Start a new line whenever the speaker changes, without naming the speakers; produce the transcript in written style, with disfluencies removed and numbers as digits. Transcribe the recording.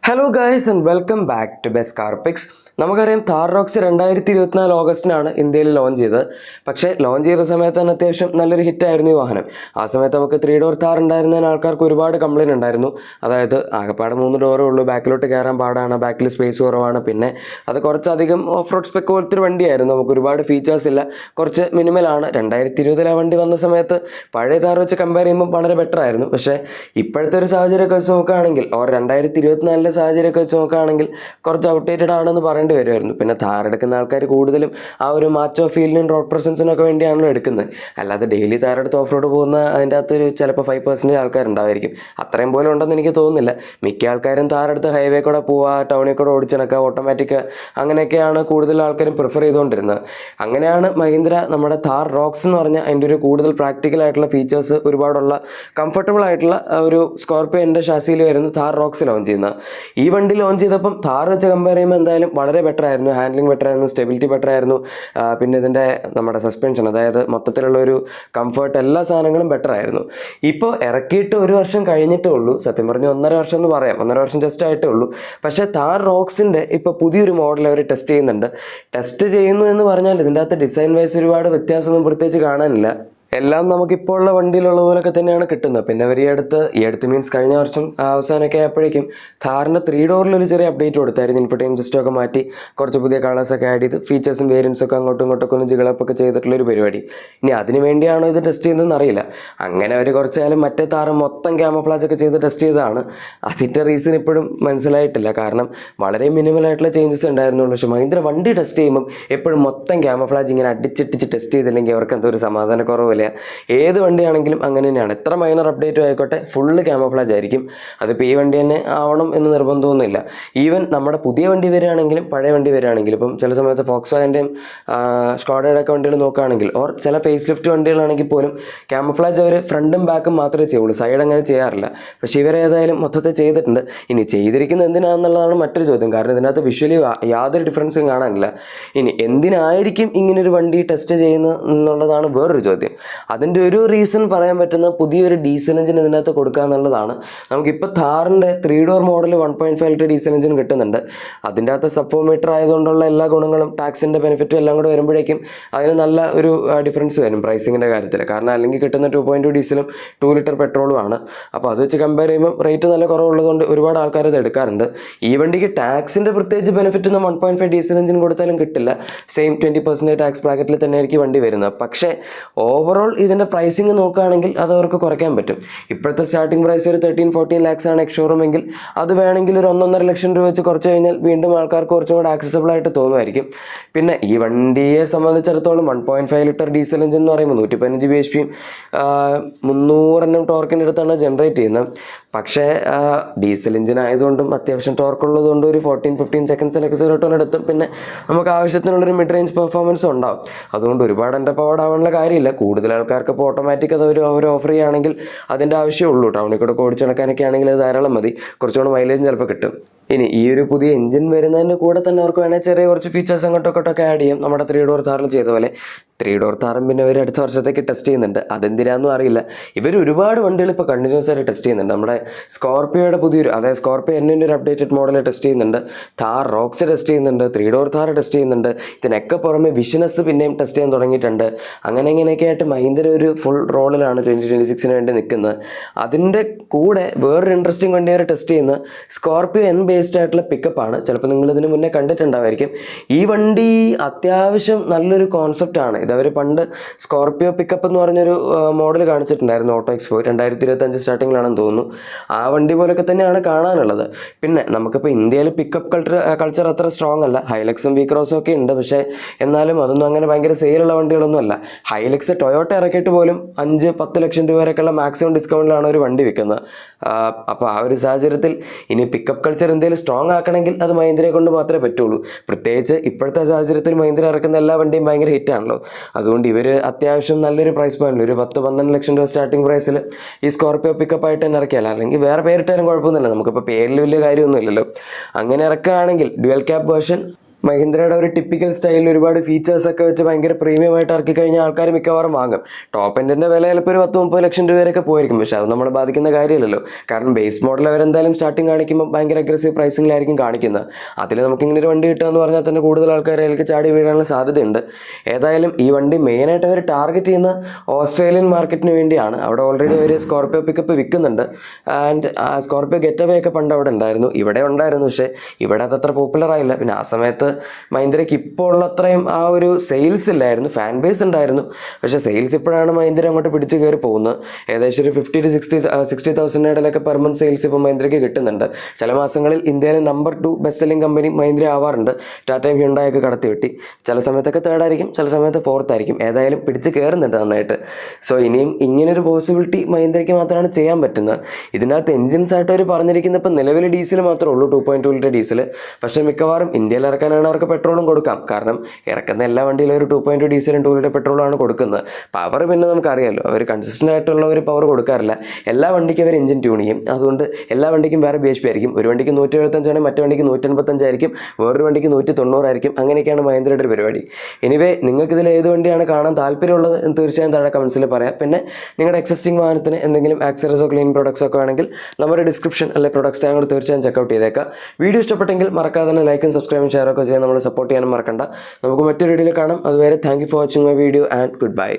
Hello guys and welcome back to Best Car Picks. നമുക്കറിയാം Thar rocks 2024 ഓഗസ്റ്റിനാണ് ഇന്ത്യയിൽ launch ചെയ്തത്. പക്ഷേ ലോഞ്ച് ചെയ്ത സമയത്ത് തന്നെ അത്യാവശ്യം നല്ലൊരു ഹിറ്റായിരുന്നു ഈ വാഹനം. ആ സമയത്ത് നമുക്ക് 3 ഡോർ താർ ഉണ്ടായിരുന്നതിന് ആൾക്കാർക്ക് ഒരുപാട് കംപ്ലയിൻറ്റ് ഉണ്ടായിരുന്നു. അതായത് ആകെപ്പാടെ 3 ഡോറേ ഉള്ളൂ, ബാക്കിലോട്ട് കയറാൻ പാടാണ്, ബാക്കിൽ സ്പേസ് കുറവാണ്, പിന്നെ അത് കുറച്ചധികം ഓഫ് റോഡ് സ്പെക്ക് പോലത്തെ ഒരു വണ്ടിയായിരുന്നു. നമുക്ക് ഒരുപാട് ഫീച്ചേഴ്സ് ഇല്ല, കുറച്ച് മിനിമലാണ്. 2020 ആ വണ്ടി വന്ന സമയത്ത് പഴയ താർ വെച്ച് കമ്പയർ ചെയ്യുമ്പോൾ വളരെ ബെറ്റർ ആയിരുന്നു. പക്ഷേ ഇപ്പോഴത്തെ ഒരു സാഹചര്യമൊക്കെ വെച്ച് നോക്കുകയാണെങ്കിൽ, ഓർ 2024 സാഹചര്യമൊക്കെ വെച്ച് നോക്കുകയാണെങ്കിൽ കുറച്ച് ഔട്ട്ഡേറ്റഡ് ആണെന്ന് വരുമായിരുന്നു. പിന്നെ താർ എടുക്കുന്ന ആൾക്കാർ കൂടുതലും ആ ഒരു മാച്ചോ ഫീലിനും റോഡ് പ്രസൻസിനൊക്കെ വേണ്ടിയാണല്ലോ എടുക്കുന്നത്. അല്ലാതെ ഡെയിലി താരെടുത്ത് ഓഫ് റോഡ് പോകുന്ന അതിൻ്റെ അകത്തൊരു ചിലപ്പോൾ 5% ആൾക്കാരുണ്ടായിരിക്കും. അത്രയും പോലും ഉണ്ടെന്ന് എനിക്ക് തോന്നുന്നില്ല. മിക്ക ആൾക്കാരും താരെടുത്ത് ഹൈവേ കൂടെ പോവുക, ടൗണിൽ കൂടെ ഓടിച്ചെടുക്കുക, ഓട്ടോമാറ്റിക് അങ്ങനെയൊക്കെയാണ് കൂടുതൽ ആൾക്കാരും പ്രിഫർ ചെയ്തുകൊണ്ടിരുന്നത്. അങ്ങനെയാണ് മഹീന്ദ്ര നമ്മുടെ താർ റോക്സ് എന്ന് പറഞ്ഞാൽ അതിൻ്റെ ഒരു കൂടുതൽ പ്രാക്ടിക്കൽ ആയിട്ടുള്ള ഫീച്ചേഴ്സ് ഒരുപാടുള്ള കംഫർട്ടബിൾ ആയിട്ടുള്ള ഒരു സ്കോർപിയോൻ്റെ ഷാസിയിൽ വരുന്ന താർ റോക്സ് ലോഞ്ച് ചെയ്യുന്നത്. ഈ വണ്ടി ലോഞ്ച് ചെയ്തപ്പം താർ വെച്ച് കമ്പയർ ചെയ്യുമ്പോൾ എന്തായാലും വളരെ ബെറ്റർ ആയിരുന്നു. ഹാൻഡ്ലിംഗ് ബെറ്റർ ആയിരുന്നു, സ്റ്റെബിലിറ്റി ബെറ്റർ ആയിരുന്നു, പിന്നെ ഇതിൻ്റെ നമ്മുടെ സസ്പെൻഷൻ, അതായത് മൊത്തത്തിലുള്ള ഒരു കംഫർട്ട്, എല്ലാ സാധനങ്ങളും ബെറ്റർ ആയിരുന്നു. ഇപ്പോൾ ഇറക്കിയിട്ട് 1 വർഷം കഴിഞ്ഞിട്ടേ ഉള്ളൂ. സത്യം പറഞ്ഞ് 1.5 വർഷം എന്ന് പറയാം, 1.5 വർഷം ജസ്റ്റ് ആയിട്ടേ ഉള്ളൂ. പക്ഷേ താർ റോക്സിൻ്റെ ഇപ്പോൾ പുതിയൊരു മോഡൽ അവർ ടെസ്റ്റ് ചെയ്യുന്നുണ്ട്. ടെസ്റ്റ് ചെയ്യുന്നു എന്ന് പറഞ്ഞാൽ ഇതിൻ്റെ അകത്ത് ഡിസൈൻ വൈസ് ഒരുപാട് വ്യത്യാസമൊന്നും പ്രത്യേകിച്ച് കാണാനില്ല. എല്ലാം നമുക്കിപ്പോൾ ഉള്ള വണ്ടിയിലുള്ള പോലൊക്കെ തന്നെയാണ് കിട്ടുന്നത്. പിന്നെ അവർ ഈ അടുത്ത് മീൻസ് കഴിഞ്ഞ വർഷം അവസാനമൊക്കെ ആയപ്പോഴേക്കും താറിൻ്റെ 3 ഡോറിലൊരു ചെറിയ അപ്ഡേറ്റ് കൊടുത്തായിരുന്നു. ഇൻപുട്ടേയും സിസ്റ്റമൊക്കെ മാറ്റി കുറച്ച് പുതിയ കളേഴ്സൊക്കെ ആഡ് ചെയ്ത് ഫീച്ചേഴ്സും വേരിയൻസൊക്കെ അങ്ങോട്ടും ഇങ്ങോട്ടൊക്കെ ഒന്ന് ജികളപ്പൊക്കെ ചെയ്തിട്ടുള്ളൊരു പരിപാടി. ഇനി അതിന് വേണ്ടിയാണോ ഇത് ടെസ്റ്റ് ചെയ്യുന്നതെന്ന് അറിയില്ല. അങ്ങനെ അവർ കുറച്ചാലും മറ്റേ താറ് മൊത്തം ക്യാമഫ്ലാജൊക്കെ ചെയ്ത് ടെസ്റ്റ് ചെയ്തതാണ്. അതിൻ്റെ റീസൺ ഇപ്പോഴും മനസ്സിലായിട്ടില്ല. കാരണം വളരെ മിനിമലായിട്ടുള്ള ചേഞ്ചസ് ഉണ്ടായിരുന്നുള്ളൂ. പക്ഷേ മഹീന്ദ്ര വണ്ടി ടെസ്റ്റ് ചെയ്യുമ്പം എപ്പോഴും മൊത്തം ക്യാമഫ്ലാജ് ഇങ്ങനെ അടിച്ചിട്ടിച്ച് ടെസ്റ്റ് ചെയ്തില്ലെങ്കിൽ അവർക്ക് എന്തോ ഒരു സമാധാനക്കുറവില്ല. ഏത് വണ്ടിയാണെങ്കിലും അങ്ങനെ തന്നെയാണ്. എത്ര മൈനർ അപ്ഡേറ്റും ആയിക്കോട്ടെ, ഫുള്ള് ക്യാമഫ്ലാജ് ആയിരിക്കും. അതിപ്പോൾ ഈ വണ്ടി തന്നെ ആവണം എന്ന് നിർബന്ധമൊന്നുമില്ല. ഈവൻ നമ്മുടെ പുതിയ വണ്ടി വരികയാണെങ്കിലും പഴയ വണ്ടി വരികയാണെങ്കിലും, ഇപ്പം ചില സമയത്ത് ഫോക്സ്വാഗൻ്റെയും സ്കോഡയുടെ ഒക്കെ വണ്ടികൾ നോക്കുകയാണെങ്കിൽ, ഓർ ചില ഫേസ് ലിഫ്റ്റ് വണ്ടികളാണെങ്കിൽ പോലും ക്യാമഫ്ലാജ് അവർ ഫ്രണ്ടും ബാക്കും മാത്രമേ ചെയ്യുള്ളൂ, സൈഡ് അങ്ങനെ ചെയ്യാറില്ല. പക്ഷേ ഇവരേതായാലും മൊത്തത്തിൽ ചെയ്തിട്ടുണ്ട്. ഇനി ചെയ്തിരിക്കുന്നത് എന്തിനാണെന്നുള്ളതാണ് മറ്റൊരു ചോദ്യം. കാരണം ഇതിനകത്ത് വിഷ്വലി യാതൊരു ഡിഫറൻസും കാണാനില്ല. ഇനി എന്തിനായിരിക്കും ഇങ്ങനൊരു വണ്ടി ടെസ്റ്റ് ചെയ്യുന്നത് എന്നുള്ളതാണ് വേറൊരു ചോദ്യം. അതിൻ്റെ ഒരു റീസൺ പറയാൻ പറ്റുന്ന പുതിയൊരു ഡീസൽ എഞ്ചിൻ ഇതിനകത്ത് കൊടുക്കുക എന്നുള്ളതാണ്. നമുക്കിപ്പോൾ താറിൻ്റെ 3 door model 1.5 litre diesel engine കിട്ടുന്നുണ്ട്. അതിൻ്റെ അകത്ത് സബ് 4 മീറ്റർ ആയതുകൊണ്ടുള്ള എല്ലാ ഗുണങ്ങളും ടാക്സിൻ്റെ ബെനിഫിറ്റും എല്ലാം കൂടെ വരുമ്പോഴേക്കും അതിന് നല്ല ഒരു ഡിഫറൻസ് വരും പ്രൈസിങ്ങിൻ്റെ കാര്യത്തിൽ. കാരണം അല്ലെങ്കിൽ കിട്ടുന്ന 2.2 ഡീസലും 2 ലിറ്റർ പെട്രോളും ആണ്. അപ്പോൾ അത് വെച്ച് കമ്പയർ ചെയ്യുമ്പോൾ റേറ്റ് നല്ല കുറവുള്ളതുകൊണ്ട് ഒരുപാട് ആൾക്കാർ ഇത് എടുക്കാറുണ്ട്. ഈ വണ്ടിക്ക് ടാക്സിൻ്റെ പ്രത്യേകിച്ച് ബെനിഫിറ്റ് ഒന്നും 1.5 ഡീസൽ എഞ്ചിൻ കൊടുത്താലും കിട്ടില്ല. സെയിം 20% ടാക്സ് ബ്രാക്കറ്റിൽ തന്നെയായിരിക്കും വണ്ടി വരുന്നത്. പക്ഷേ ഓവറോൾ ഇതിൻ്റെ പ്രൈസിങ് നോക്കുകയാണെങ്കിൽ അത് അവർക്ക് കുറയ്ക്കാൻ പറ്റും. ഇപ്പോഴത്തെ സ്റ്റാർട്ടിംഗ് പ്രൈസ് ഒരു 13-14 ലാക്സ് ആണ് എക്സ് ഷോറൂം എങ്കിൽ, അത് വേണമെങ്കിൽ ഒരു 1.5 ലക്ഷം രൂപ വെച്ച് കുറച്ച് കഴിഞ്ഞാൽ വീണ്ടും ആൾക്കാർക്ക് കുറച്ചും കൂടെ ആക്സസിബിൾ ആയിട്ട് തോന്നുമായിരിക്കും. പിന്നെ ഈ വണ്ടിയെ സംബന്ധിച്ചിടത്തോളം 1.5 ലിറ്റർ ഡീസൽ എഞ്ചിൻ എന്ന് പറയുമ്പോൾ 115 bhp 300 Nm ടോർക്കിൻ്റെ അടുത്താണ് ജനറേറ്റ് ചെയ്യുന്നത്. പക്ഷേ ഡീസൽ എഞ്ചിൻ ആയതുകൊണ്ടും അത്യാവശ്യം ടോർക്ക് ഉള്ളതുകൊണ്ടും ഒരു 14-15 സെക്കൻഡ്സിലൊക്കെ 0 to 100 എത്തും. പിന്നെ നമുക്ക് ആവശ്യത്തിനുള്ളൊരു മിഡ് റേഞ്ച് പെർഫോമൻസും ഉണ്ടാവും. അതുകൊണ്ട് ഒരുപാട് എൻ്റെ പവർഡ് ആവാനുള്ള കാര്യമില്ല. കൂടുതൽ ആൾക്കാർക്ക് ഇപ്പോൾ ഓട്ടോമാറ്റിക് അത് അവർ ഓഫർ ചെയ്യുകയാണെങ്കിൽ അതിൻ്റെ ആവശ്യമുള്ളൂ. ടൗണിൽ കൂടെ ഓടിച്ച് നടക്കാനൊക്കെ ആണെങ്കിൽ അത് ധാരാളം മതി. കുറച്ചുകൂടെ മൈലേജും ചിലപ്പോൾ കിട്ടും. ഇനി ഈ ഒരു പുതിയ എഞ്ചിൻ വരുന്നതിൻ്റെ കൂടെ തന്നെ അവർക്ക് വേണമെങ്കിൽ ചെറിയ കുറച്ച് ഫീച്ചേഴ്സ് അങ്ങോട്ടൊക്കെ ആഡ് ചെയ്യും. നമ്മുടെ 3 ഡോർ താറിൽ ചെയ്ത പോലെ 3 ഡോർ താറും പിന്നെ അവർ അടുത്ത വർഷത്തേക്ക് ടെസ്റ്റ് ചെയ്യുന്നുണ്ട്. അതെന്തിനാന്നും അറിയില്ല. ഇവർ ഒരുപാട് വണ്ടികൾ ഇപ്പോൾ കണ്ടിന്യൂസ് ആയിട്ട് ടെസ്റ്റ് ചെയ്യുന്നുണ്ട്. നമ്മുടെ സ്കോർപിയോയുടെ പുതിയൊരു, അതായത് സ്കോർപിയോ എന്നിൻ്റെ ഒരു അപ്ഡേറ്റഡ് മോഡൽ ടെസ്റ്റ് ചെയ്യുന്നുണ്ട്. താർ റോക്സ് ടെസ്റ്റ് ചെയ്യുന്നുണ്ട്. 3 ഡോർ താർ ടെസ്റ്റ് ചെയ്യുന്നുണ്ട്. ഇതിനൊക്കെ പുറമെ വിഷനസ് പിന്നെയും ടെസ്റ്റ് ചെയ്യാൻ തുടങ്ങിയിട്ടുണ്ട്. അങ്ങനെ ഇങ്ങനെയൊക്കെ ആയിട്ട് മഹീന്ദ്ര ഒരു ഫുൾ റോളിലാണ് 2026 വേണ്ടി നിൽക്കുന്നത്. അതിൻ്റെ കൂടെ വേറൊരു ഇൻട്രസ്റ്റിംഗ് വണ്ടി അവർ ടെസ്റ്റ് ചെയ്യുന്നത് സ്കോർപിയോ എൻ ബേസ്ഡ് ആയിട്ടുള്ള പിക്കപ്പാണ്. ചിലപ്പോൾ നിങ്ങൾ ഇതിന് മുന്നേ കണ്ടിട്ടുണ്ടായിരിക്കും. ഈ വണ്ടി അത്യാവശ്യം നല്ലൊരു കോൺസെപ്റ്റാണ്. ഇതവർ പണ്ട് സ്കോർപിയോ പിക്കപ്പ് എന്ന് പറഞ്ഞൊരു മോഡൽ കാണിച്ചിട്ടുണ്ടായിരുന്നു ഓട്ടോ എക്സ്പോ 2025 സ്റ്റാർട്ടിങ്ങിലാണെന്ന് തോന്നുന്നു. ആ വണ്ടി പോലൊക്കെ തന്നെയാണ് കാണാനുള്ളത്. പിന്നെ നമുക്കിപ്പോൾ ഇന്ത്യയിൽ പിക്കപ്പ് കൾച്ചർ അത്ര സ്ട്രോങ് അല്ല. ഹൈലക്സും വീക്രോസും ഒക്കെ ഉണ്ട്. പക്ഷേ എന്നാലും അതൊന്നും അങ്ങനെ ഭയങ്കര സെയിലുള്ള വണ്ടികളൊന്നും അല്ല. ഹൈലക്സ് ടൊയോട്ട ഇറക്കിയിട്ട് പോലും 5-10 ലക്ഷം രൂപ വരെയൊക്കെയുള്ള മാക്സിമം ഡിസ്കൗണ്ടിലാണ് ഒരു വണ്ടി വിൽക്കുന്നത്. അപ്പോൾ ആ ഒരു സാഹചര്യത്തിൽ ഇനി പിക്കപ്പ് കൾച്ചർ എന്തെങ്കിലും സ്ട്രോങ് ആക്കണമെങ്കിൽ അത് മഹീന്ദ്രയെ കൊണ്ട് മാത്രമേ പറ്റുള്ളൂ. പ്രത്യേകിച്ച് ഇപ്പോഴത്തെ സാഹചര്യത്തിൽ മഹീന്ദ്ര ഇറക്കുന്ന എല്ലാ വണ്ടിയും ഭയങ്കര ഹിറ്റാണല്ലോ. അതുകൊണ്ട് ഇവർ അത്യാവശ്യം നല്ലൊരു പ്രൈസ് പോയിന്റിൽ ഒരു 10-12 ലക്ഷം രൂപ സ്റ്റാർട്ടിംഗ് പ്രൈസിൽ ഈ സ്കോർപിയോ പിക്കപ്പ് ആയിട്ട് തന്നെ ഇറക്കിയാൽ, അല്ലെങ്കിൽ വേറെ പേരിട്ടാലും കുഴപ്പമൊന്നുമില്ല. നമുക്കിപ്പോൾ പേരിൽ വലിയ കാര്യമൊന്നുമില്ലല്ലോ. അങ്ങനെ ഇറക്കുകയാണെങ്കിൽ ഡ്യുവൽ ക്യാബ് വേർഷൻ മഹീന്ദ്രയുടെ ഒരു ടിപ്പിക്കൽ സ്റ്റൈലിൽ ഒരുപാട് ഫീച്ചേഴ്സൊക്കെ വെച്ച് ഭയങ്കര പ്രീമിയമായിട്ട് ഇറക്കി കഴിഞ്ഞാൽ ആൾക്കാർ മിക്കവാറും വാങ്ങും. ടോപ്പ് എൻഡിൻ്റെ വില ചിലപ്പോൾ ഒരു 10-30 ലക്ഷം രൂപ വരെയൊക്കെ പോയിരിക്കും. പക്ഷേ അത് നമ്മളെ ബാധിക്കുന്ന കാര്യമില്ലല്ലോ. കാരണം ബേസ് മോഡൽ അവരെന്തായാലും സ്റ്റാർട്ടിങ് കാണിക്കുമ്പോൾ ഭയങ്കര അഗ്രസീവ് പ്രൈസിങ്ങിലായിരിക്കും കാണിക്കുന്നത്. അതിൽ നമുക്കിങ്ങനെ ഒരു വണ്ടി കിട്ടുക എന്ന് പറഞ്ഞാൽ തന്നെ കൂടുതൽ ആൾക്കാർ അതിലേക്ക് ചാടി വീഴാനുള്ള സാധ്യതയുണ്ട്. ഏതായാലും ഈ വണ്ടി മെയിനായിട്ട് അവർ ടാർഗറ്റ് ചെയ്യുന്ന ഓസ്ട്രേലിയൻ മാർക്കറ്റിന് വേണ്ടിയാണ്. അവിടെ ഓൾറെഡി അവർ സ്കോർപ്പിയോ പിക്കപ്പ് വിൽക്കുന്നുണ്ട്. ആൻഡ് സ്കോർപ്പിയോ ഗെറ്റവേ ഒക്കെ പണ്ട് അവിടെ ഉണ്ടായിരുന്നു, ഇവിടെ ഉണ്ടായിരുന്നു. പക്ഷേ ഇവിടെ അതത്ര പോപ്പുലർ ആയില്ല. പിന്നെ ആ സമയത്ത് മഹീന്ദ്രയ്ക്ക് ഇപ്പോൾ ഉള്ളത്രയും ആ ഒരു സെയിൽസ് ഇല്ലായിരുന്നു, ഫാൻ ബേസ് ഉണ്ടായിരുന്നു. പക്ഷേ സെയിൽസ് ഇപ്പോഴാണ് മഹീന്ദ്ര അങ്ങോട്ട് പിടിച്ച് കയറി പോകുന്നത്. ഏകദേശം ഒരു 50,000-60,000 ഇടയിലൊക്കെ പെർ മന്ത് സെയിൽസ് ഇപ്പോൾ മഹീന്ദ്രയ്ക്ക് കിട്ടുന്നുണ്ട്. ചില മാസങ്ങളിൽ ഇന്ത്യയിലെ number 2 best selling company Mahindra ആവാറുണ്ട്. ടാറ്റയും ഹ്യുണ്ടായൊക്കെ കടത്തി വെട്ടി. ചില സമയത്തൊക്കെ തേർഡായിരിക്കും, ചില സമയത്ത് ഫോർത്തായിരിക്കും. ഏതായാലും പിടിച്ച് കയറുന്നുണ്ട് നന്നായിട്ട്. സോ ഇനിയും ഇങ്ങനൊരു പോസിബിലിറ്റി മഹീന്ദ്രയ്ക്ക് മാത്രമാണ് ചെയ്യാൻ പറ്റുന്നത്. ഇതിനകത്ത് എഞ്ചിൻസ് ആയിട്ട് അവർ പറഞ്ഞിരിക്കുന്നത് ഇപ്പം നിലവിൽ ഡീസൽ മാത്രമേ ഉള്ളൂ, 2.2 ലിറ്റർ ഡീസൽ. പക്ഷേ മിക്കവാറും ഇന്ത്യയിൽ ഇറക്കാനാണ് അവർക്ക് പെട്രോളും കൊടുക്കാം. കാരണം ഇറക്കുന്ന എല്ലാ വണ്ടിയിലും ഒരു 2.2 ഡീസലും 2 ലിറ്റർ പെട്രോളാണ് കൊടുക്കുന്നത്. പവർ പിന്നെ നമുക്കറിയാമല്ലോ, അവർ കൺസിസ്റ്റൻ്റ് ആയിട്ടുള്ള ഒരു പവർ കൊടുക്കാറില്ല. എല്ലാ വണ്ടിക്കും അവർ എഞ്ചിൻ ട്യൂൺ ചെയ്യും. അതുകൊണ്ട് എല്ലാ വണ്ടിക്കും വേറെ BHP ആയിരിക്കും. ഒരു വണ്ടിക്ക് 175 ആണെങ്കിൽ മറ്റു വണ്ടിക്ക് 185 ആയിരിക്കും, വേറൊരു വണ്ടിക്ക് 190 ആയിരിക്കും. അങ്ങനെയൊക്കെയാണ് മഹീന്ദ്രയുടെ ഒരു പരിപാടി. എനിവേ നിങ്ങൾക്കിതിൽ ഏത് വണ്ടിയാണ് കാണാൻ താല്പര്യമുള്ളത് എന്ന് തീർച്ചയായും താഴെ കമൻസിൽ പറയാം. പിന്നെ നിങ്ങളുടെ എക്സിസ്റ്റിംഗ് വാഹനത്തിന് എന്തെങ്കിലും ആക്സറീസോ ക്ലീൻ പ്രോഡക്ട്സോ ഒക്കെ വേണമെങ്കിൽ നമ്മുടെ ഡിസ്ക്രിപ്ഷൻ അല്ലെങ്കിൽ പ്രൊഡക്ട്സ് ടാഗ് കൂടി തീർച്ചയായും ചെക്കൗട്ട് ചെയ്തേക്കാം. വീഡിയോ ഇഷ്ടപ്പെട്ടെങ്കിൽ മറക്കാതെ തന്നെ ലൈക്കും സബ്സ്ക്രൈബും ഷെയറൊക്കെ ചെയ്യാൻ നമ്മൾ സപ്പോർട്ട് ചെയ്യാനും മറക്കണ്ട. നമുക്ക് മറ്റൊരു വീഡിയോയിൽ കാണാം. അതുവരെ thank you for watching my video and good bye.